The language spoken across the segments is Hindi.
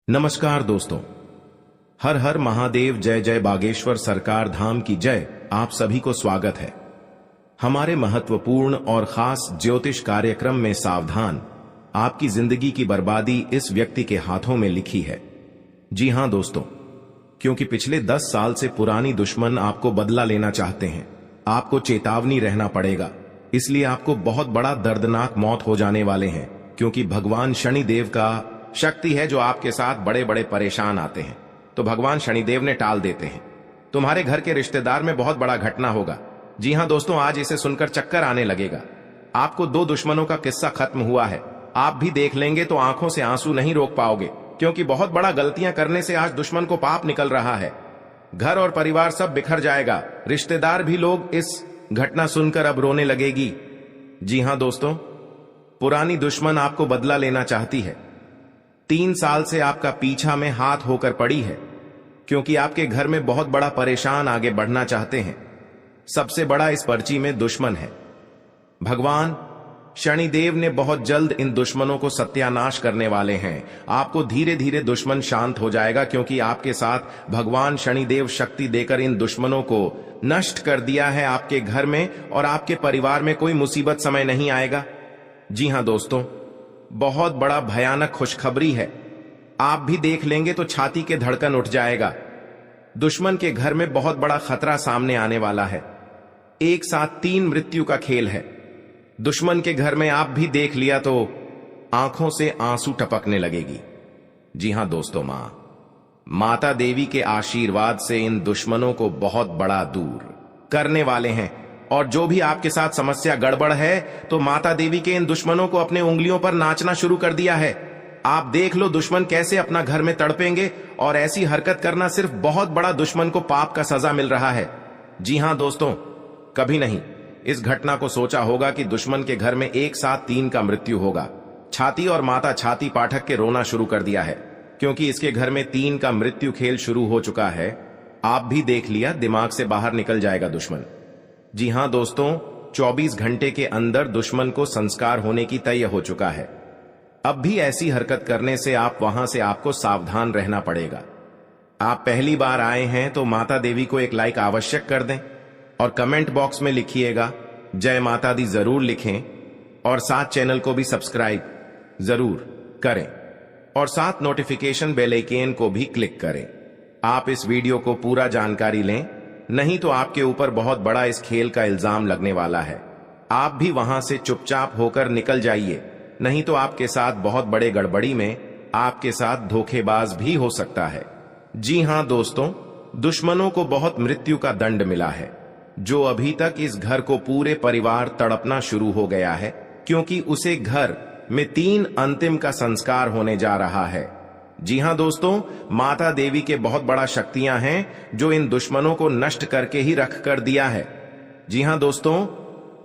नमस्कार दोस्तों, हर हर महादेव, जय जय बागेश्वर सरकार धाम की जय। आप सभी को स्वागत है हमारे महत्वपूर्ण और खास ज्योतिष कार्यक्रम में। सावधान, आपकी जिंदगी की बर्बादी इस व्यक्ति के हाथों में लिखी है। जी हां दोस्तों, क्योंकि पिछले 10 साल से पुरानी दुश्मन आपको बदला लेना चाहते हैं। आपको चेतावनी रहना पड़ेगा, इसलिए आपको बहुत बड़ा दर्दनाक मौत हो जाने वाले हैं। क्योंकि भगवान शनिदेव का शक्ति है जो आपके साथ बड़े बड़े परेशान आते हैं, तो भगवान शनिदेव ने टाल देते हैं। तुम्हारे घर के रिश्तेदार में बहुत बड़ा घटना होगा। जी हां दोस्तों, आज इसे सुनकर चक्कर आने लगेगा। आपको 2 दुश्मनों का किस्सा खत्म हुआ है। आप भी देख लेंगे तो आंखों से आंसू नहीं रोक पाओगे, क्योंकि बहुत बड़ा गलतियां करने से आज दुश्मन को पाप निकल रहा है। घर और परिवार सब बिखर जाएगा। रिश्तेदार भी लोग इस घटना सुनकर अब रोने लगेगी। जी हां दोस्तों, पुरानी दुश्मन आपको बदला लेना चाहती है। 3 साल से आपका पीछा में हाथ होकर पड़ी है, क्योंकि आपके घर में बहुत बड़ा परेशान आगे बढ़ना चाहते हैं। सबसे बड़ा इस पर्ची में दुश्मन है। भगवान शनिदेव ने बहुत जल्द इन दुश्मनों को सत्यानाश करने वाले हैं। आपको धीरे धीरे दुश्मन शांत हो जाएगा, क्योंकि आपके साथ भगवान शनिदेव शक्ति देकर इन दुश्मनों को नष्ट कर दिया है। आपके घर में और आपके परिवार में कोई मुसीबत समय नहीं आएगा। जी हां दोस्तों, बहुत बड़ा भयानक खुशखबरी है। आप भी देख लेंगे तो छाती के धड़कन उठ जाएगा। दुश्मन के घर में बहुत बड़ा खतरा सामने आने वाला है। एक साथ 3 मृत्यु का खेल है। दुश्मन के घर में आप भी देख लिया तो आंखों से आंसू टपकने लगेगी। जी हां दोस्तों, माता देवी के आशीर्वाद से इन दुश्मनों को बहुत बड़ा दूर करने वाले हैं। और जो भी आपके साथ समस्या गड़बड़ है, तो माता देवी के इन दुश्मनों को अपने उंगलियों पर नाचना शुरू कर दिया है। आप देख लो दुश्मन कैसे अपना घर में तड़पेंगे, और ऐसी हरकत करना सिर्फ बहुत बड़ा दुश्मन को पाप का सजा मिल रहा है। जी हां दोस्तों, कभी नहीं इस घटना को सोचा होगा कि दुश्मन के घर में एक साथ 3 का मृत्यु होगा। छाती और माता छाती पाठक के रोना शुरू कर दिया है, क्योंकि इसके घर में 3 का मृत्यु खेल शुरू हो चुका है। आप भी देख लिया, दिमाग से बाहर निकल जाएगा दुश्मन। जी हां दोस्तों, 24 घंटे के अंदर दुश्मन को संस्कार होने की तय हो चुका है। अब भी ऐसी हरकत करने से वहां से आपको सावधान रहना पड़ेगा। आप पहली बार आए हैं तो माता देवी को एक लाइक आवश्यक कर दें, और कमेंट बॉक्स में लिखिएगा जय माता दी जरूर लिखें, और साथ चैनल को भी सब्सक्राइब जरूर करें, और साथ नोटिफिकेशन बेल आइकन को भी क्लिक करें। आप इस वीडियो को पूरा जानकारी लें, नहीं तो आपके ऊपर बहुत बड़ा इस खेल का इल्जाम लगने वाला है। आप भी वहां से चुपचाप होकर निकल जाइए, नहीं तो आपके साथ बहुत बड़े गड़बड़ी में आपके साथ धोखेबाज भी हो सकता है। जी हां दोस्तों, दुश्मनों को बहुत मृत्यु का दंड मिला है। जो अभी तक इस घर को पूरे परिवार तड़पना शुरू हो गया है, क्योंकि उसे घर में 3 अंतिम का संस्कार होने जा रहा है। जी हां दोस्तों, माता देवी के बहुत बड़ा शक्तियां हैं जो इन दुश्मनों को नष्ट करके ही रख कर दिया है। जी हां दोस्तों,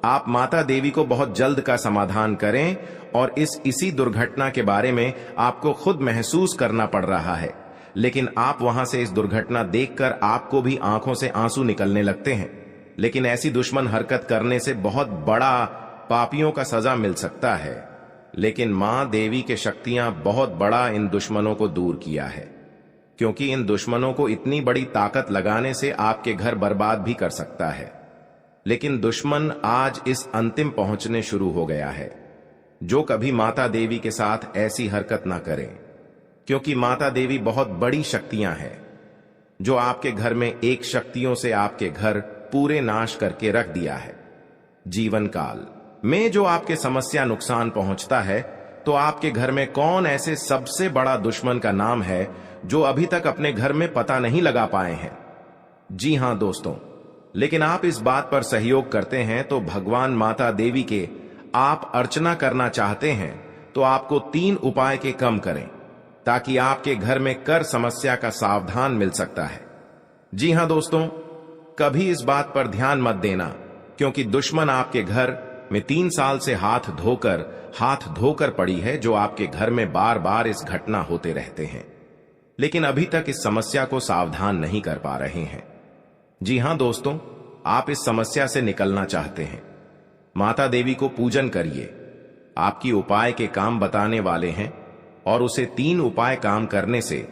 आप माता देवी को बहुत जल्द का समाधान करें, और इसी दुर्घटना के बारे में आपको खुद महसूस करना पड़ रहा है। लेकिन आप वहां से इस दुर्घटना देखकर आपको भी आंखों से आंसू निकलने लगते हैं। लेकिन ऐसी दुश्मन हरकत करने से बहुत बड़ा पापियों का सजा मिल सकता है। लेकिन मां देवी के शक्तियां बहुत बड़ा इन दुश्मनों को दूर किया है, क्योंकि इन दुश्मनों को इतनी बड़ी ताकत लगाने से आपके घर बर्बाद भी कर सकता है। लेकिन दुश्मन आज इस अंतिम पहुंचने शुरू हो गया है। जो कभी माता देवी के साथ ऐसी हरकत ना करें, क्योंकि माता देवी बहुत बड़ी शक्तियां हैं, जो आपके घर में एक शक्तियों से आपके घर पूरे नाश करके रख दिया है। जीवन काल में जो आपके समस्या नुकसान पहुंचता है, तो आपके घर में कौन ऐसे सबसे बड़ा दुश्मन का नाम है जो अभी तक अपने घर में पता नहीं लगा पाए हैं। जी हां दोस्तों, लेकिन आप इस बात पर सहयोग करते हैं तो भगवान माता देवी के आप अर्चना करना चाहते हैं, तो आपको 3 उपाय के कम करें, ताकि आपके घर में कर समस्या का सावधान मिल सकता है। जी हां दोस्तों, कभी इस बात पर ध्यान मत देना, क्योंकि दुश्मन आपके घर में 3 साल से हाथ धोकर पड़ी है, जो आपके घर में बार बार इस घटना होते रहते हैं। लेकिन अभी तक इस समस्या को सावधान नहीं कर पा रहे हैं। जी हां दोस्तों, आप इस समस्या से निकलना चाहते हैं, माता देवी को पूजन करिए। आपकी उपाय के काम बताने वाले हैं, और उसे 3 उपाय काम करने से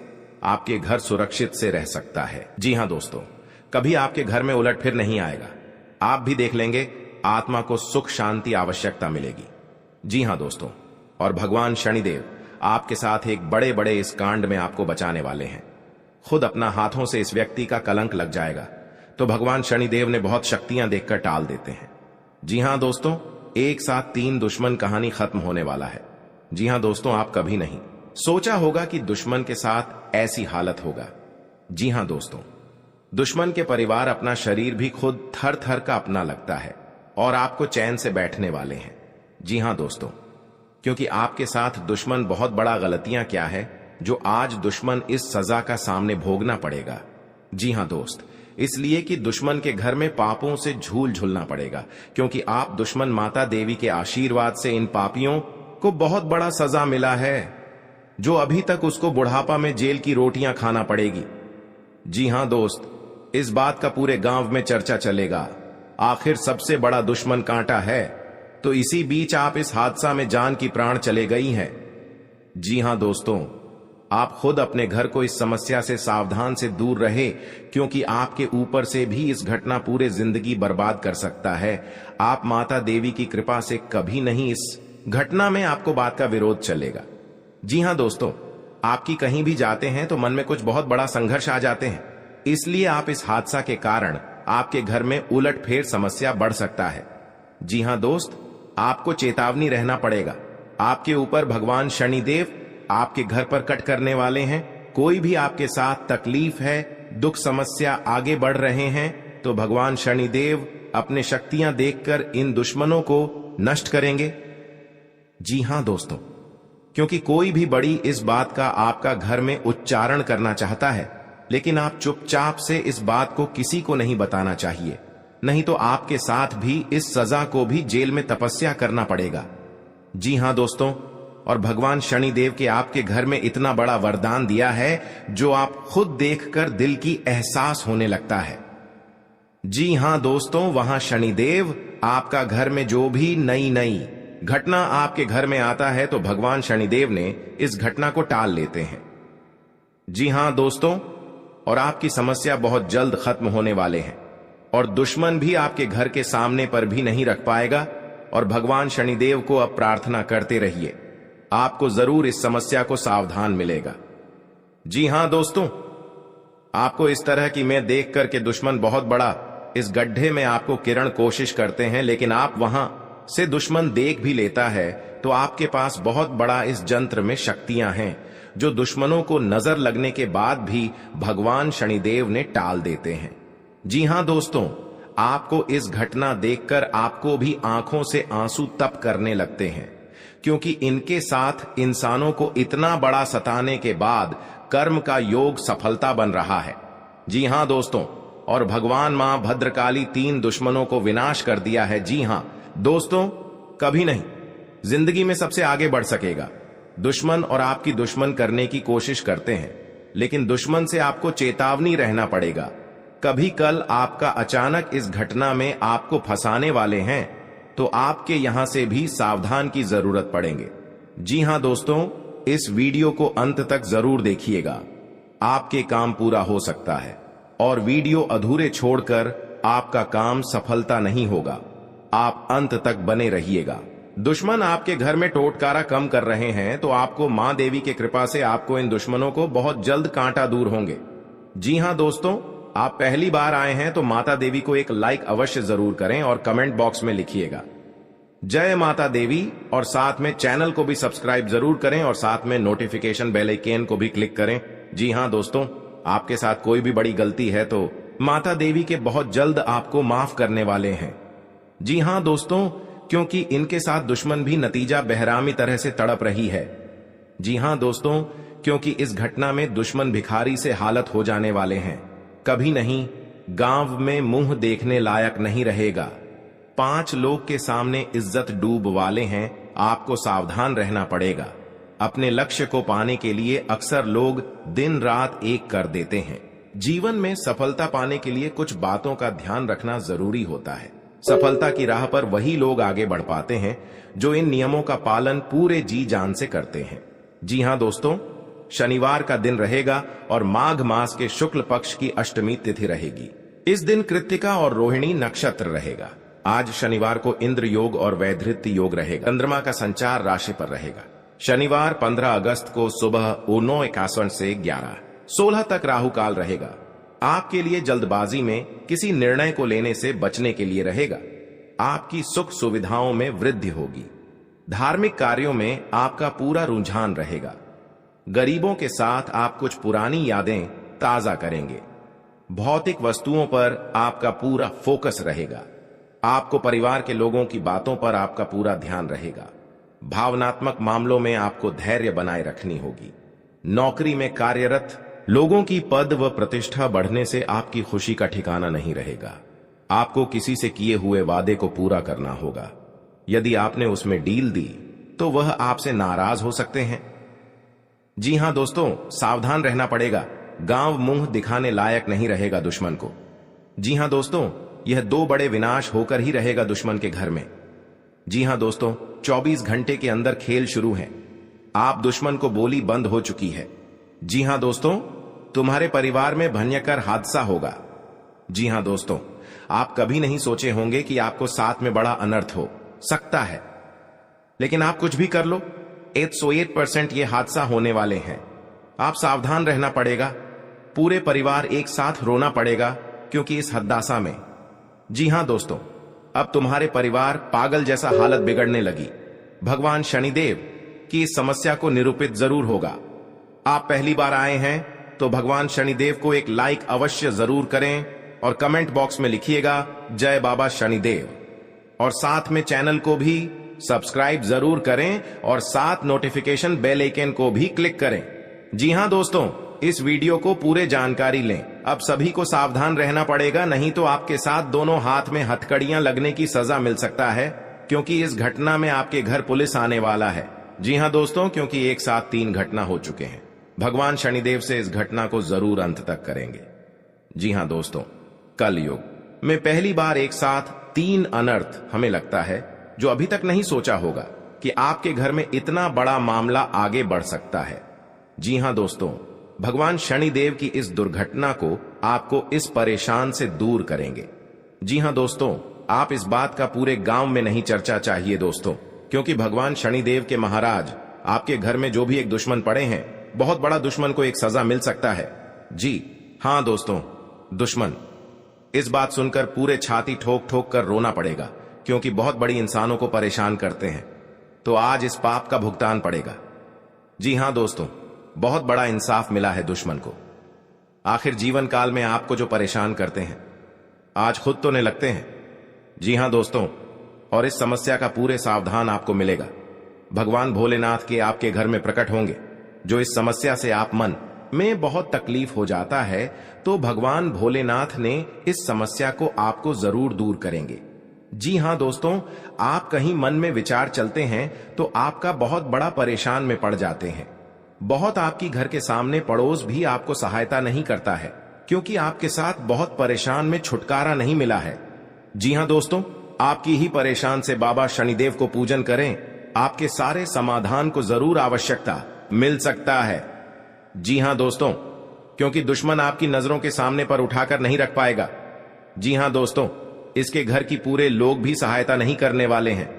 आपके घर सुरक्षित से रह सकता है। जी हां दोस्तों, कभी आपके घर में उलटफेर नहीं आएगा। आप भी देख लेंगे, आत्मा को सुख शांति आवश्यकता मिलेगी। जी हां दोस्तों, और भगवान शनिदेव आपके साथ एक बड़े बड़े इस कांड में आपको बचाने वाले हैं। खुद अपना हाथों से इस व्यक्ति का कलंक लग जाएगा तो भगवान शनिदेव ने बहुत शक्तियां देकर टाल देते हैं। जी हां दोस्तों, एक साथ 3 दुश्मन कहानी खत्म होने वाला है। जी हां दोस्तों, आप कभी नहीं सोचा होगा कि दुश्मन के साथ ऐसी हालत होगा। जी हां दोस्तों, दुश्मन के परिवार अपना शरीर भी खुद थर थर का अपना लगता है और आपको चैन से बैठने वाले हैं। जी हां दोस्तों, क्योंकि आपके साथ दुश्मन बहुत बड़ा गलतियां क्या है जो आज दुश्मन इस सजा का सामने भोगना पड़ेगा। जी हां दोस्त, इसलिए कि दुश्मन के घर में पापों से झूल झूलना पड़ेगा, क्योंकि आप दुश्मन माता देवी के आशीर्वाद से इन पापियों को बहुत बड़ा सजा मिला है, जो अभी तक उसको बुढ़ापा में जेल की रोटियां खाना पड़ेगी। जी हां दोस्त, इस बात का पूरे गांव में चर्चा चलेगा। आखिर सबसे बड़ा दुश्मन कांटा है, तो इसी बीच आप इस हादसा में जान की प्राण चले गई हैं। जी हां दोस्तों, आप खुद अपने घर को इस समस्या से सावधान से दूर रहे, क्योंकि आपके ऊपर से भी इस घटना पूरे जिंदगी बर्बाद कर सकता है। आप माता देवी की कृपा से कभी नहीं इस घटना में आपको बात का विरोध चलेगा। जी हां दोस्तों, आपकी कहीं भी जाते हैं तो मन में कुछ बहुत बड़ा संघर्ष आ जाते हैं, इसलिए आप इस हादसा के कारण आपके घर में उलटफेर समस्या बढ़ सकता है। जी हां दोस्त, आपको चेतावनी रहना पड़ेगा। आपके ऊपर भगवान शनिदेव आपके घर पर कट करने वाले हैं। कोई भी आपके साथ तकलीफ है, दुख समस्या आगे बढ़ रहे हैं, तो भगवान शनिदेव अपने शक्तियां देखकर इन दुश्मनों को नष्ट करेंगे। जी हां दोस्तों, क्योंकि कोई भी बड़ी इस बात का आपका घर में उच्चारण करना चाहता है, लेकिन आप चुपचाप से इस बात को किसी को नहीं बताना चाहिए, नहीं तो आपके साथ भी इस सजा को भी जेल में तपस्या करना पड़ेगा। जी हां दोस्तों, और भगवान शनिदेव के आपके घर में इतना बड़ा वरदान दिया है जो आप खुद देखकर दिल की एहसास होने लगता है। जी हां दोस्तों, वहां शनिदेव आपका घर में जो भी नई नई घटना आपके घर में आता है तो भगवान शनिदेव ने इस घटना को टाल लेते हैं। जी हां दोस्तों, और आपकी समस्या बहुत जल्द खत्म होने वाले हैं और दुश्मन भी आपके घर के सामने पर भी नहीं रख पाएगा। और भगवान शनिदेव को अब प्रार्थना करते रहिए, आपको जरूर इस समस्या को सावधान मिलेगा। जी हां दोस्तों, आपको इस तरह की मैं देख करके दुश्मन बहुत बड़ा इस गड्ढे में आपको किरण कोशिश करते हैं, लेकिन आप वहां से दुश्मन देख भी लेता है तो आपके पास बहुत बड़ा इस जंत्र में शक्तियां हैं जो दुश्मनों को नजर लगने के बाद भी भगवान शनिदेव ने टाल देते हैं। जी हां दोस्तों, आपको इस घटना देखकर आपको भी आंखों से आंसू तप करने लगते हैं, क्योंकि इनके साथ इंसानों को इतना बड़ा सताने के बाद कर्म का योग सफलता बन रहा है। जी हां दोस्तों, और भगवान मां भद्रकाली 3 दुश्मनों को विनाश कर दिया है। जी हां दोस्तों, कभी नहीं जिंदगी में सबसे आगे बढ़ सकेगा। दुश्मन और आपकी दुश्मन करने की कोशिश करते हैं, लेकिन दुश्मन से आपको चेतावनी रहना पड़ेगा। कभी कल आपका अचानक इस घटना में आपको फंसाने वाले हैं, तो आपके यहां से भी सावधान की जरूरत पड़ेंगे। जी हां दोस्तों, इस वीडियो को अंत तक जरूर देखिएगा, आपके काम पूरा हो सकता है, और वीडियो अधूरे छोड़कर आपका काम सफलता नहीं होगा। आप अंत तक बने रहिएगा। दुश्मन आपके घर में टोटकारा कम कर रहे हैं, तो आपको मां देवी की कृपा से आपको इन दुश्मनों को बहुत जल्द कांटा दूर होंगे। जी हां दोस्तों, आप पहली बार आए हैं तो माता देवी को एक लाइक अवश्य जरूर करें और कमेंट बॉक्स में लिखिएगा जय माता देवी, और साथ में चैनल को भी सब्सक्राइब जरूर करें और साथ में नोटिफिकेशन बेल आइकन को भी क्लिक करें। जी हां दोस्तों, आपके साथ कोई भी बड़ी गलती है तो माता देवी के बहुत जल्द आपको माफ करने वाले हैं। जी हां दोस्तों, क्योंकि इनके साथ दुश्मन भी नतीजा बेहरामी तरह से तड़प रही है। जी हां दोस्तों, क्योंकि इस घटना में दुश्मन भिखारी से हालत हो जाने वाले हैं। कभी नहीं गांव में मुंह देखने लायक नहीं रहेगा। 5 लोग के सामने इज्जत डूब वाले हैं। आपको सावधान रहना पड़ेगा। अपने लक्ष्य को पाने के लिए अक्सर लोग दिन रात एक कर देते हैं। जीवन में सफलता पाने के लिए कुछ बातों का ध्यान रखना जरूरी होता है। सफलता की राह पर वही लोग आगे बढ़ पाते हैं जो इन नियमों का पालन पूरे जी जान से करते हैं। जी हां दोस्तों, शनिवार का दिन रहेगा और माघ मास के शुक्ल पक्ष की अष्टमी तिथि रहेगी। इस दिन कृत्तिका और रोहिणी नक्षत्र रहेगा। आज शनिवार को इंद्र योग और वैधृत्य योग रहेगा। चंद्रमा का संचार राशि पर रहेगा। शनिवार 15 अगस्त को सुबह 9:51 से 11:16 तक राहु काल रहेगा। आपके लिए जल्दबाजी में किसी निर्णय को लेने से बचने के लिए रहेगा। आपकी सुख सुविधाओं में वृद्धि होगी। धार्मिक कार्यों में आपका पूरा रुझान रहेगा। गरीबों के साथ आप कुछ पुरानी यादें ताजा करेंगे। भौतिक वस्तुओं पर आपका पूरा फोकस रहेगा। आपको परिवार के लोगों की बातों पर आपका पूरा ध्यान रहेगा। भावनात्मक मामलों में आपको धैर्य बनाए रखनी होगी। नौकरी में कार्यरत लोगों की पद व प्रतिष्ठा बढ़ने से आपकी खुशी का ठिकाना नहीं रहेगा। आपको किसी से किए हुए वादे को पूरा करना होगा। यदि आपने उसमें डील दी तो वह आपसे नाराज हो सकते हैं। जी हां दोस्तों, सावधान रहना पड़ेगा। गांव मुंह दिखाने लायक नहीं रहेगा दुश्मन को। जी हां दोस्तों, यह 2 बड़े विनाश होकर ही रहेगा दुश्मन के घर में। जी हां दोस्तों, 24 घंटे के अंदर खेल शुरू है। आप दुश्मन को बोली बंद हो चुकी है। जी हां दोस्तों, तुम्हारे परिवार में भयंकर हादसा होगा। जी हां दोस्तों, आप कभी नहीं सोचे होंगे कि आपको साथ में बड़ा अनर्थ हो सकता है, लेकिन आप कुछ भी कर लो, 108% ये हादसा होने वाले हैं। आप सावधान रहना पड़ेगा। पूरे परिवार एक साथ रोना पड़ेगा क्योंकि इस हदासा में। जी हां दोस्तों, अब तुम्हारे परिवार पागल जैसा हालत बिगड़ने लगी। भगवान शनिदेव की इस समस्या को निरूपित जरूर होगा। आप पहली बार आए हैं तो भगवान शनिदेव को एक लाइक अवश्य जरूर करें और कमेंट बॉक्स में लिखिएगा जय बाबा शनिदेव, और साथ में चैनल को भी सब्सक्राइब जरूर करें और साथ नोटिफिकेशन बेल आइकन को भी क्लिक करें। जी हां दोस्तों, इस वीडियो को पूरे जानकारी लें। अब सभी को सावधान रहना पड़ेगा, नहीं तो आपके साथ दोनों हाथ में हथकड़ियां लगने की सजा मिल सकता है, क्योंकि इस घटना में आपके घर पुलिस आने वाला है। जी हां दोस्तों, क्योंकि एक साथ 3 घटना हो चुके हैं। भगवान शनिदेव से इस घटना को जरूर अंत तक करेंगे। जी हां दोस्तों, कल युग में पहली बार एक साथ 3 अनर्थ हमें लगता है, जो अभी तक नहीं सोचा होगा कि आपके घर में इतना बड़ा मामला आगे बढ़ सकता है। जी हां दोस्तों, भगवान शनिदेव की इस दुर्घटना को आपको इस परेशान से दूर करेंगे। जी हां दोस्तों, आप इस बात का पूरे गांव में नहीं चर्चा चाहिए दोस्तों, क्योंकि भगवान शनिदेव के महाराज आपके घर में जो भी एक दुश्मन पड़े हैं, बहुत बड़ा दुश्मन को एक सजा मिल सकता है। जी हां दोस्तों, दुश्मन। इस बात सुनकर पूरे छाती ठोक ठोक कर रोना पड़ेगा, क्योंकि बहुत बड़ी इंसानों को परेशान करते हैं, तो आज इस पाप का भुगतान पड़ेगा। जी हां दोस्तों, बहुत बड़ा इंसाफ मिला है दुश्मन को। आखिर जीवन काल में आपको जो परेशान करते हैं, आज खुद तो नहीं लगते हैं। जी हां दोस्तों, और इस समस्या का पूरे सावधान आपको मिलेगा। भगवान भोलेनाथ के आपके घर में प्रकट होंगे। जो इस समस्या से आप मन में बहुत तकलीफ हो जाता है, तो भगवान भोलेनाथ ने इस समस्या को आपको जरूर दूर करेंगे। जी हां दोस्तों, आप कहीं मन में विचार चलते हैं तो आपका बहुत बड़ा परेशान में पड़ जाते हैं। बहुत आपकी घर के सामने पड़ोस भी आपको सहायता नहीं करता है, क्योंकि आपके साथ बहुत परेशान में छुटकारा नहीं मिला है। जी हां दोस्तों, आपकी ही परेशान से बाबा शनिदेव को पूजन करें, आपके सारे समाधान को जरूर आवश्यकता मिल सकता है। जी हां दोस्तों, क्योंकि दुश्मन आपकी नजरों के सामने पर उठाकर नहीं रख पाएगा। जी हां दोस्तों, इसके घर की पूरे लोग भी सहायता नहीं करने वाले हैं।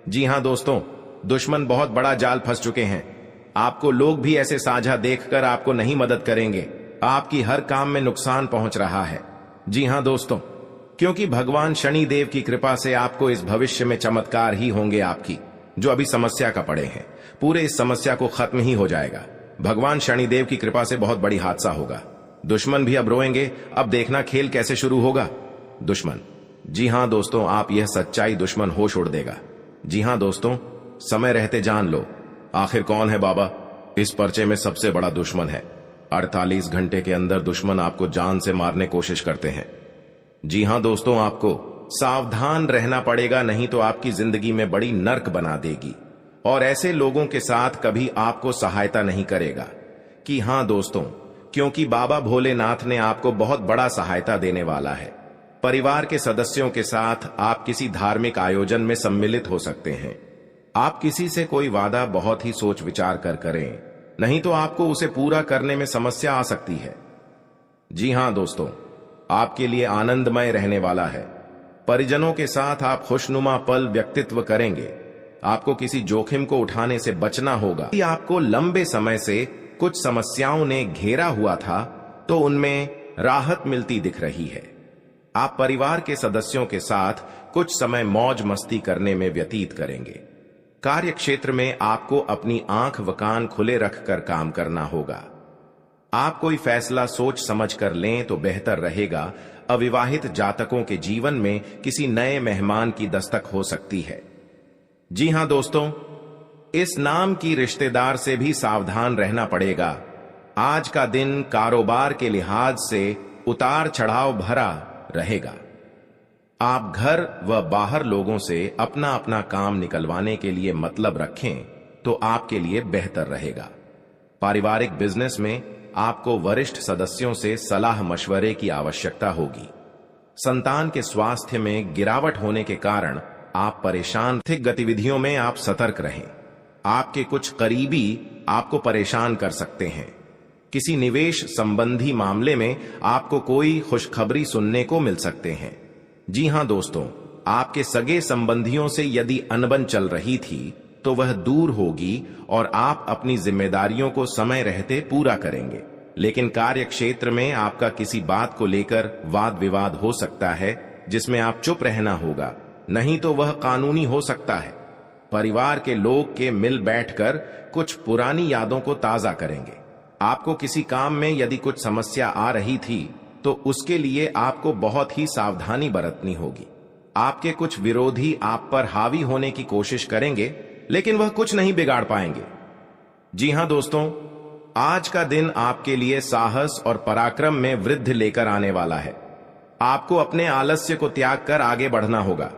जी हां दोस्तों, दुश्मन बहुत बड़ा जाल फंस चुके हैं। आपको लोग भी ऐसे साझा देखकर आपको नहीं मदद करेंगे। आपकी हर काम में नुकसान पहुंच रहा है। जी हां दोस्तों, क्योंकि भगवान शनि देव की कृपा से आपको इस भविष्य में चमत्कार ही होंगे। आपकी जो अभी समस्या का पड़े हैं, पूरे इस समस्या को खत्म ही हो जाएगा। भगवान शनिदेव की कृपा से बहुत बड़ी हादसा होगा। दुश्मन भी अब रोएंगे। अब देखना खेल कैसे शुरू होगा। दुश्मन। जी हां दोस्तों, आप यह सच्चाई दुश्मन होश उड़ देगा। जी हां दोस्तों, समय रहते जान लो, आखिर कौन है बाबा इस पर्चे में सबसे बड़ा दुश्मन है। 48 घंटे के अंदर दुश्मन आपको जान से मारने कोशिश करते हैं। जी हां दोस्तों, आपको सावधान रहना पड़ेगा, नहीं तो आपकी जिंदगी में बड़ी नर्क बना देगी और ऐसे लोगों के साथ कभी आपको सहायता नहीं करेगा। कि हां दोस्तों, क्योंकि बाबा भोलेनाथ ने आपको बहुत बड़ा सहायता देने वाला है। परिवार के सदस्यों के साथ आप किसी धार्मिक आयोजन में सम्मिलित हो सकते हैं। आप किसी से कोई वादा बहुत ही सोच विचार कर करें, नहीं तो आपको उसे पूरा करने में समस्या आ सकती है। जी हां दोस्तों, आपके लिए आनंदमय रहने वाला है। परिजनों के साथ आप खुशनुमा पल व्यक्तित्व करेंगे। आपको किसी जोखिम को उठाने से बचना होगा। यदि आपको लंबे समय से कुछ समस्याओं ने घेरा हुआ था तो उनमें राहत मिलती दिख रही है। आप परिवार के सदस्यों के साथ कुछ समय मौज मस्ती करने में व्यतीत करेंगे। कार्य क्षेत्र में आपको अपनी आंख व कान खुले रखकर काम करना होगा। आप कोई फैसला सोच समझ कर लें तो बेहतर रहेगा। अविवाहित जातकों के जीवन में किसी नए मेहमान की दस्तक हो सकती है। जी हां दोस्तों, इस नाम की रिश्तेदार से भी सावधान रहना पड़ेगा। आज का दिन कारोबार के लिहाज से उतार चढ़ाव भरा रहेगा। आप घर व बाहर लोगों से अपना अपना काम निकलवाने के लिए मतलब रखें तो आपके लिए बेहतर रहेगा। पारिवारिक बिजनेस में आपको वरिष्ठ सदस्यों से सलाह मशवरे की आवश्यकता होगी। संतान के स्वास्थ्य में गिरावट होने के कारण आप परेशान। आर्थिक गतिविधियों में आप सतर्क रहें। आपके कुछ करीबी आपको परेशान कर सकते हैं। किसी निवेश संबंधी मामले में आपको कोई खुशखबरी सुनने को मिल सकते हैं। जी हां दोस्तों, आपके सगे संबंधियों से यदि अनबन चल रही थी तो वह दूर होगी और आप अपनी जिम्मेदारियों को समय रहते पूरा करेंगे। लेकिन कार्य क्षेत्र में आपका किसी बात को लेकर वाद विवाद हो सकता है जिसमें आप चुप रहना होगा, नहीं तो वह कानूनी हो सकता है। परिवार के लोग के मिल बैठकर कुछ पुरानी यादों को ताजा करेंगे। आपको किसी काम में यदि कुछ समस्या आ रही थी तो उसके लिए आपको बहुत ही सावधानी बरतनी होगी। आपके कुछ विरोधी आप पर हावी होने की कोशिश करेंगे लेकिन वह कुछ नहीं बिगाड़ पाएंगे। जी हां दोस्तों, आज का दिन आपके लिए साहस और पराक्रम में वृद्धि लेकर आने वाला है। आपको अपने आलस्य को त्याग कर आगे बढ़ना होगा।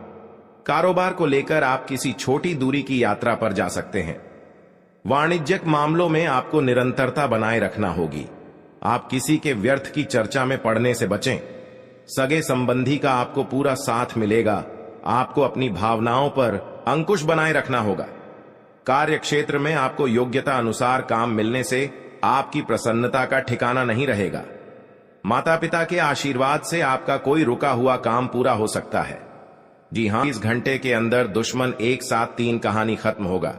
कारोबार को लेकर आप किसी छोटी दूरी की यात्रा पर जा सकते हैं। वाणिज्यिक मामलों में आपको निरंतरता बनाए रखना होगी। आप किसी के व्यर्थ की चर्चा में पड़ने से बचें। सगे संबंधी का आपको पूरा साथ मिलेगा। आपको अपनी भावनाओं पर अंकुश बनाए रखना होगा। कार्य क्षेत्र में आपको योग्यता अनुसार काम मिलने से आपकी प्रसन्नता का ठिकाना नहीं रहेगा। माता पिता के आशीर्वाद से आपका कोई रुका हुआ काम पूरा हो सकता है। जी हां, इस घंटे के अंदर दुश्मन एक साथ 3 कहानी खत्म होगा।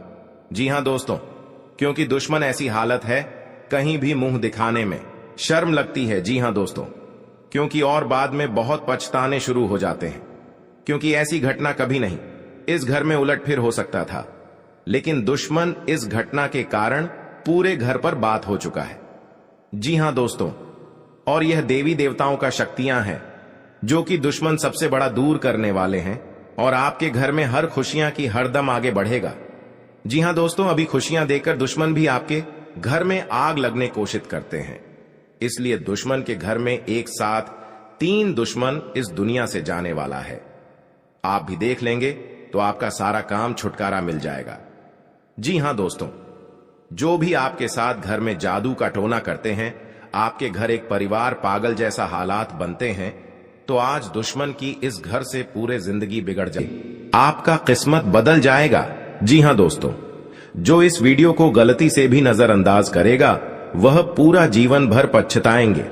जी हां दोस्तों, क्योंकि दुश्मन ऐसी हालत है कहीं भी मुंह दिखाने में शर्म लगती है। जी हां दोस्तों, क्योंकि और बाद में बहुत पछताने शुरू हो जाते हैं, क्योंकि ऐसी घटना कभी नहीं इस घर में उलटफेर हो सकता था, लेकिन दुश्मन इस घटना के कारण पूरे घर पर बात हो चुका है। जी हां दोस्तों, और यह देवी देवताओं का शक्तियां हैं जो कि दुश्मन सबसे बड़ा दूर करने वाले हैं और आपके घर में हर खुशियां की हरदम आगे बढ़ेगा। जी हां दोस्तों, अभी खुशियां देकर दुश्मन भी आपके घर में आग लगने कोशिश करते हैं। इसलिए दुश्मन के घर में एक साथ 3 दुश्मन इस दुनिया से जाने वाला है। आप भी देख लेंगे तो आपका सारा काम छुटकारा मिल जाएगा। जी हां दोस्तों, जो भी आपके साथ घर में जादू का टोना करते हैं, आपके घर एक परिवार पागल जैसा हालात बनते हैं, तो आज दुश्मन की इस घर से पूरे जिंदगी बिगड़ जाए, आपका किस्मत बदल जाएगा। जी हां दोस्तों, जो इस वीडियो को गलती से भी नजरअंदाज करेगा वह पूरा जीवन भर पछताएंगे,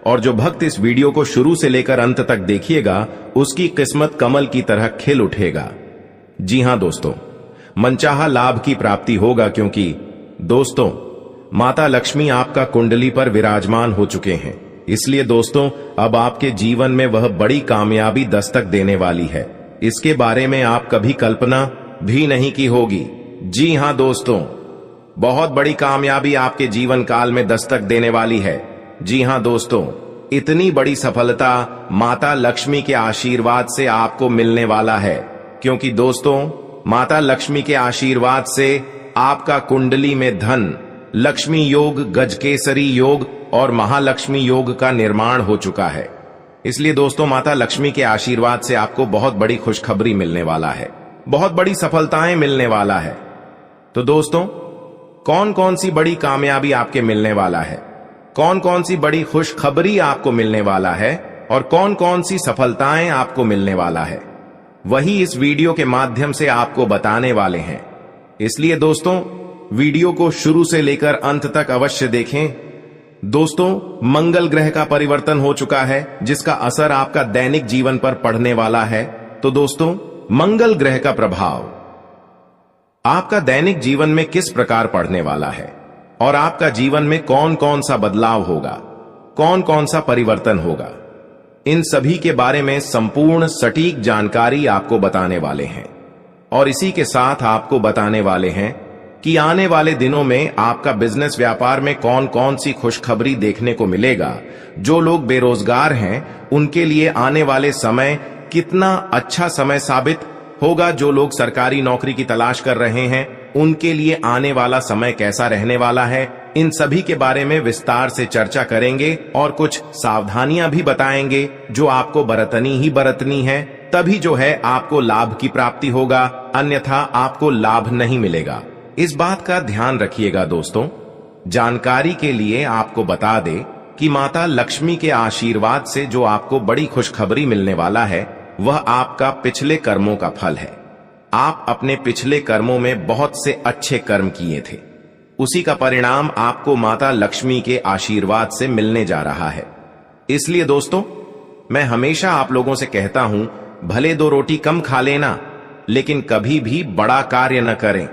और जो भक्त इस वीडियो को शुरू से लेकर अंत तक देखिएगा उसकी किस्मत कमल की तरह खिल उठेगा। जी हां दोस्तों, मनचाहा लाभ की प्राप्ति होगा, क्योंकि दोस्तों माता लक्ष्मी आपका कुंडली पर विराजमान हो चुके हैं। इसलिए दोस्तों अब आपके जीवन में वह बड़ी कामयाबी दस्तक देने वाली है। इसके बारे में आप कभी कल्पना भी नहीं की होगी। जी हां दोस्तों, बहुत बड़ी कामयाबी आपके जीवन काल में दस्तक देने वाली है। जी हां दोस्तों, इतनी बड़ी सफलता माता लक्ष्मी के आशीर्वाद से आपको मिलने वाला है, क्योंकि दोस्तों माता लक्ष्मी के आशीर्वाद से आपका कुंडली में धन, लक्ष्मी योग, गजकेसरी योग और महालक्ष्मी योग का निर्माण हो चुका है। इसलिए दोस्तों माता लक्ष्मी के आशीर्वाद से आपको बहुत बड़ी खुशखबरी मिलने वाला है, बहुत बड़ी सफलताएं मिलने वाला है। तो दोस्तों कौन कौन सी बड़ी कामयाबी आपके मिलने वाला है, कौन कौन सी बड़ी खुशखबरी आपको मिलने वाला है और कौन कौन सी सफलताएं आपको मिलने वाला है, वही इस वीडियो के माध्यम से आपको बताने वाले हैं। इसलिए दोस्तों वीडियो को शुरू से लेकर अंत तक अवश्य देखें। दोस्तों, मंगल ग्रह का परिवर्तन हो चुका है जिसका असर आपका दैनिक जीवन पर पड़ने वाला है। तो दोस्तों, मंगल ग्रह का प्रभाव आपका दैनिक जीवन में किस प्रकार पड़ने वाला है और आपका जीवन में कौन कौन सा बदलाव होगा, कौन कौन सा परिवर्तन होगा, इन सभी के बारे में संपूर्ण सटीक जानकारी आपको बताने वाले हैं। और इसी के साथ आपको बताने वाले हैं कि आने वाले दिनों में आपका बिजनेस व्यापार में कौन कौन सी खुशखबरी देखने को मिलेगा। जो लोग बेरोजगार हैं उनके लिए आने वाले समय कितना अच्छा समय साबित होगा। जो लोग सरकारी नौकरी की तलाश कर रहे हैं उनके लिए आने वाला समय कैसा रहने वाला है, इन सभी के बारे में विस्तार से चर्चा करेंगे और कुछ सावधानियां भी बताएंगे जो आपको बरतनी ही बरतनी है, तभी जो है आपको लाभ की प्राप्ति होगा, अन्यथा आपको लाभ नहीं मिलेगा। इस बात का ध्यान रखिएगा दोस्तों। जानकारी के लिए आपको बता दे कि माता लक्ष्मी के आशीर्वाद से जो आपको बड़ी खुशखबरी मिलने वाला है वह आपका पिछले कर्मों का फल है। आप अपने पिछले कर्मों में बहुत से अच्छे कर्म किए थे, उसी का परिणाम आपको माता लक्ष्मी के आशीर्वाद से मिलने जा रहा है। इसलिए दोस्तों, मैं हमेशा आप लोगों से कहता हूं, भले 2 रोटी कम खा लेना लेकिन कभी भी बड़ा कार्य न करें।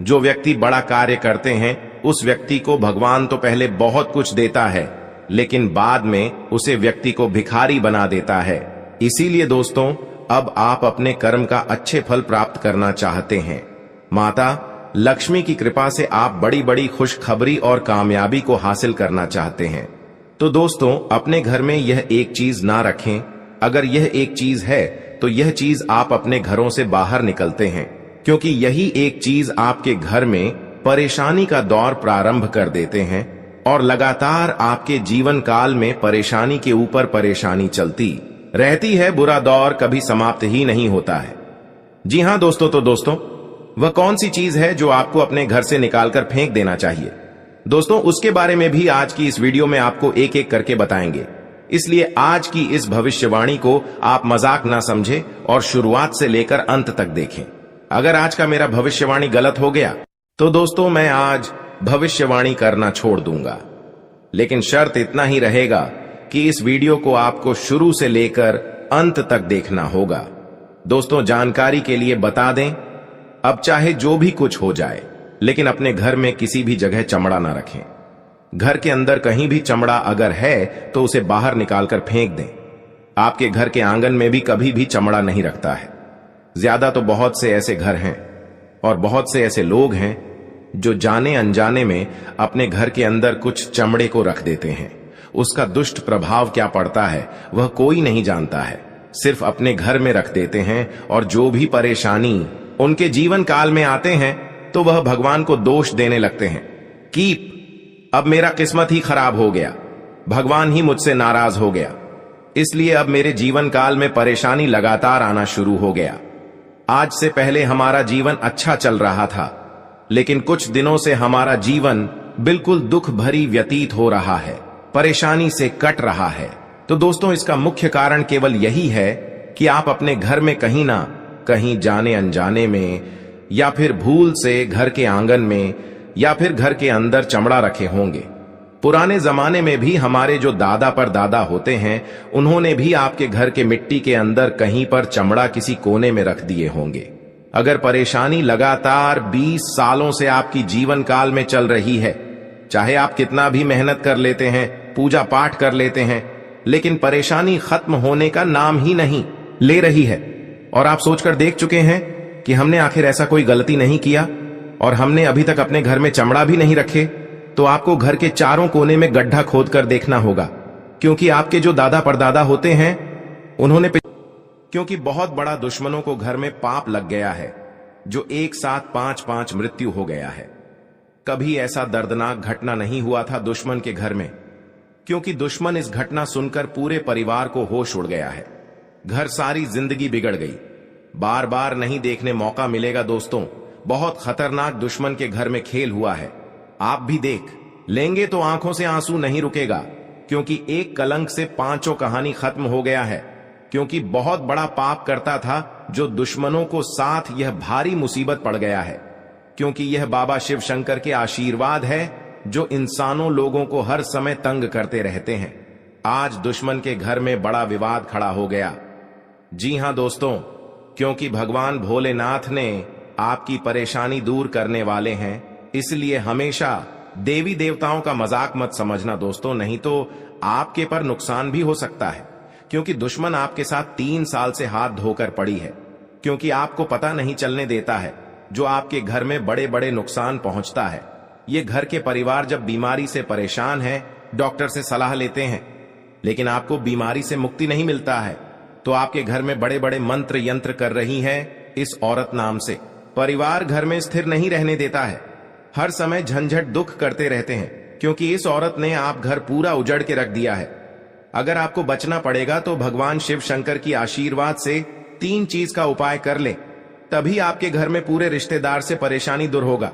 जो व्यक्ति बड़ा कार्य करते हैं उस व्यक्ति को भगवान तो पहले बहुत कुछ देता है लेकिन बाद में उसे व्यक्ति को भिखारी बना देता है। इसीलिए दोस्तों, अब आप अपने कर्म का अच्छे फल प्राप्त करना चाहते हैं। माता लक्ष्मी की कृपा से आप बड़ी बड़ी खुशखबरी और कामयाबी को हासिल करना चाहते हैं। तो दोस्तों, अपने घर में यह एक चीज ना रखें। अगर यह एक चीज है तो यह चीज आप अपने घरों से बाहर निकलते हैं, क्योंकि यही एक चीज आपके घर में परेशानी का दौर प्रारंभ कर देते हैं और लगातार आपके जीवन काल में परेशानी के ऊपर परेशानी चलती रहती है। बुरा दौर कभी समाप्त ही नहीं होता है। जी हां दोस्तों, तो दोस्तों, वह कौन सी चीज है जो आपको अपने घर से निकालकर फेंक देना चाहिए? दोस्तों, उसके बारे में भी आज की इस वीडियो में आपको एक एक करके बताएंगे। इसलिए आज की इस भविष्यवाणी को आप मजाक ना समझें और शुरुआत से लेकर अंत तक देखें। अगर आज का मेरा भविष्यवाणी गलत हो गया तो दोस्तों, मैं आज भविष्यवाणी करना छोड़ दूंगा। लेकिन शर्त इतना ही रहेगा कि इस वीडियो को आपको शुरू से लेकर अंत तक देखना होगा। दोस्तों, जानकारी के लिए बता दें, अब चाहे जो भी कुछ हो जाए लेकिन अपने घर में किसी भी जगह चमड़ा ना रखें। घर के अंदर कहीं भी चमड़ा अगर है तो उसे बाहर निकालकर फेंक दें। आपके घर के आंगन में भी कभी भी चमड़ा नहीं रखता है। ज्यादा तो बहुत से ऐसे घर हैं और बहुत से ऐसे लोग हैं जो जाने अनजाने में अपने घर के अंदर कुछ चमड़े को रख देते हैं। उसका दुष्ट प्रभाव क्या पड़ता है वह कोई नहीं जानता है, सिर्फ अपने घर में रख देते हैं और जो भी परेशानी उनके जीवन काल में आते हैं तो वह भगवान को दोष देने लगते हैं कि अब मेरा किस्मत ही खराब हो गया, भगवान ही मुझसे नाराज हो गया, इसलिए अब मेरे जीवन काल में परेशानी लगातार आना शुरू हो गया। आज से पहले हमारा जीवन अच्छा चल रहा था लेकिन कुछ दिनों से हमारा जीवन बिल्कुल दुख भरी व्यतीत हो रहा है, परेशानी से कट रहा है। तो दोस्तों, इसका मुख्य कारण केवल यही है कि आप अपने घर में कहीं ना कहीं जाने अनजाने में या फिर भूल से घर के आंगन में या फिर घर के अंदर चमड़ा रखे होंगे। पुराने जमाने में भी हमारे जो दादा परदादा होते हैं उन्होंने भी आपके घर के मिट्टी के अंदर कहीं पर चमड़ा किसी कोने में रख दिए होंगे। अगर परेशानी लगातार 20 सालों से आपकी जीवन काल में चल रही है, चाहे आप कितना भी मेहनत कर लेते हैं, पूजा पाठ कर लेते हैं, लेकिन परेशानी खत्म होने का नाम ही नहीं ले रही है और आप सोचकर देख चुके हैं कि हमने आखिर ऐसा कोई गलती नहीं किया और हमने अभी तक अपने घर में चमड़ा भी नहीं रखे, तो आपको घर के चारों कोने में गड्ढा खोदकर देखना होगा, क्योंकि आपके जो दादा परदादा होते हैं उन्होंने क्योंकि बहुत बड़ा दुश्मनों को घर में पाप लग गया है जो एक साथ 5-5 मृत्यु हो गया है। कभी ऐसा दर्दनाक घटना नहीं हुआ था दुश्मन के घर में, क्योंकि दुश्मन इस घटना सुनकर पूरे परिवार को होश उड़ गया है। घर सारी जिंदगी बिगड़ गई। बार बार नहीं देखने मौका मिलेगा दोस्तों। बहुत खतरनाक दुश्मन के घर में खेल हुआ है। आप भी देख लेंगे तो आंखों से आंसू नहीं रुकेगा, क्योंकि एक कलंक से 5 कहानी खत्म हो गया है। क्योंकि बहुत बड़ा पाप करता था जो दुश्मनों को साथ यह भारी मुसीबत पड़ गया है। क्योंकि यह बाबा शिव शंकर के आशीर्वाद है जो इंसानों लोगों को हर समय तंग करते रहते हैं। आज दुश्मन के घर में बड़ा विवाद खड़ा हो गया। जी हां दोस्तों, क्योंकि भगवान भोलेनाथ ने आपकी परेशानी दूर करने वाले हैं, इसलिए हमेशा देवी देवताओं का मजाक मत समझना दोस्तों, नहीं तो आपके पर नुकसान भी हो सकता है। क्योंकि दुश्मन आपके साथ 3 साल से हाथ धोकर पड़ी है, क्योंकि आपको पता नहीं चलने देता है जो आपके घर में बड़े बड़े नुकसान पहुंचता है। ये घर के परिवार जब बीमारी से परेशान है, डॉक्टर से सलाह लेते हैं, लेकिन आपको बीमारी से मुक्ति नहीं मिलता है, तो आपके घर में बड़े बड़े मंत्र यंत्र कर रही है इस औरत नाम से। परिवार घर में स्थिर नहीं रहने देता है, हर समय झंझट दुख करते रहते हैं, क्योंकि इस औरत ने आप घर पूरा उजड़ के रख दिया है। अगर आपको बचना पड़ेगा तो भगवान शिव शंकर की आशीर्वाद से 3 चीज का उपाय कर ले, तभी आपके घर में पूरे रिश्तेदार से परेशानी दूर होगा।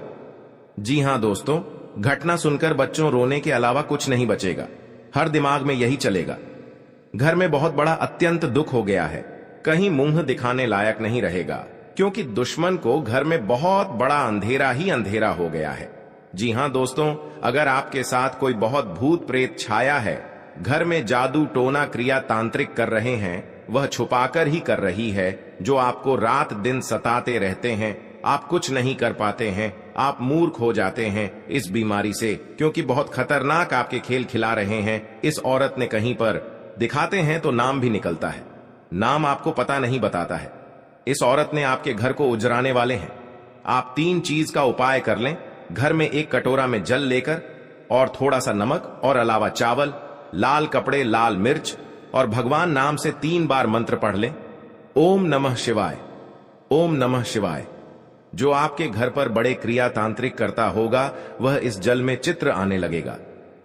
जी हां दोस्तों, घटना सुनकर बच्चों रोने के अलावा कुछ नहीं बचेगा, हर दिमाग में यही चलेगा। घर में बहुत बड़ा अत्यंत दुख हो गया है, कहीं मुंह दिखाने लायक नहीं रहेगा, क्योंकि दुश्मन को घर में बहुत बड़ा अंधेरा ही अंधेरा हो गया है। जी हां दोस्तों, अगर आपके साथ कोई बहुत भूत प्रेत छाया है, घर में जादू टोना क्रिया तांत्रिक कर रहे हैं, वह छुपाकर ही कर रही है, जो आपको रात दिन सताते रहते हैं, आप कुछ नहीं कर पाते हैं, आप मूर्ख हो जाते हैं इस बीमारी से, क्योंकि बहुत खतरनाक आपके खेल खिला रहे हैं। इस औरत ने कहीं पर दिखाते हैं तो नाम भी निकलता है, नाम आपको पता नहीं बताता है। इस औरत ने आपके घर को उजराने वाले हैं। आप 3 चीज का उपाय कर लें। घर में 1 कटोरा में जल लेकर और थोड़ा सा नमक और अलावा चावल, लाल कपड़े, लाल मिर्च और भगवान नाम से 3 बार मंत्र पढ़ लें, ओम नमः शिवाय, ओम नमः शिवाय। जो आपके घर पर बड़े क्रिया तांत्रिक करता होगा, वह इस जल में चित्र आने लगेगा।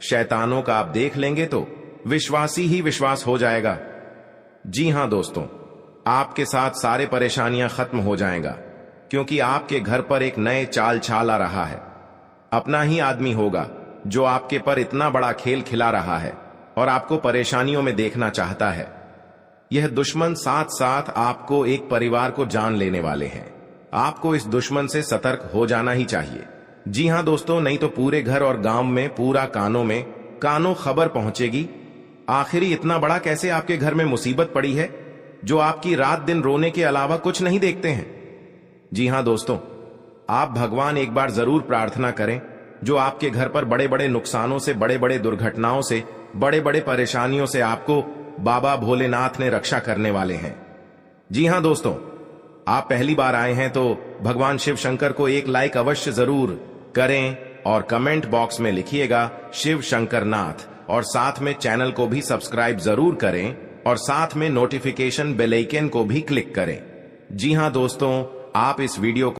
शैतानों का आप देख लेंगे तो विश्वासी ही विश्वास हो जाएगा। जी हां दोस्तों, आपके साथ सारे परेशानियां खत्म हो जाएगा, क्योंकि आपके घर पर एक नए चाल छाल आ रहा है। अपना ही आदमी होगा जो आपके पर इतना बड़ा खेल खिला रहा है और आपको परेशानियों में देखना चाहता है। यह दुश्मन साथ साथ आपको, एक परिवार को जान लेने वाले हैं। आपको इस दुश्मन से सतर्क हो जाना ही चाहिए। जी हां दोस्तों, नहीं तो पूरे घर और गांव में, पूरा कानों खबर पहुंचेगी। आखिरी इतना बड़ा कैसे आपके घर में मुसीबत पड़ी है, जो आपकी रात दिन रोने के अलावा कुछ नहीं देखते हैं। जी हां दोस्तों, आप भगवान एक बार जरूर प्रार्थना करें, जो आपके घर पर बड़े बड़े नुकसानों से, बड़े बड़े दुर्घटनाओं से, बड़े बड़े परेशानियों से आपको बाबा भोलेनाथ ने रक्षा करने वाले हैं। जी हां दोस्तों, आप पहली बार आए हैं तो भगवान शिव शंकर को एक लाइक अवश्य जरूर करें और कमेंट बॉक्स में लिखिएगा शिव शंकर नाथ, और साथ में चैनल को भी सब्सक्राइब जरूर करें और साथ में नोटिफिकेशन बेल आइकन को भी क्लिक करें। जी हां दोस्तों, आप इस वीडियो को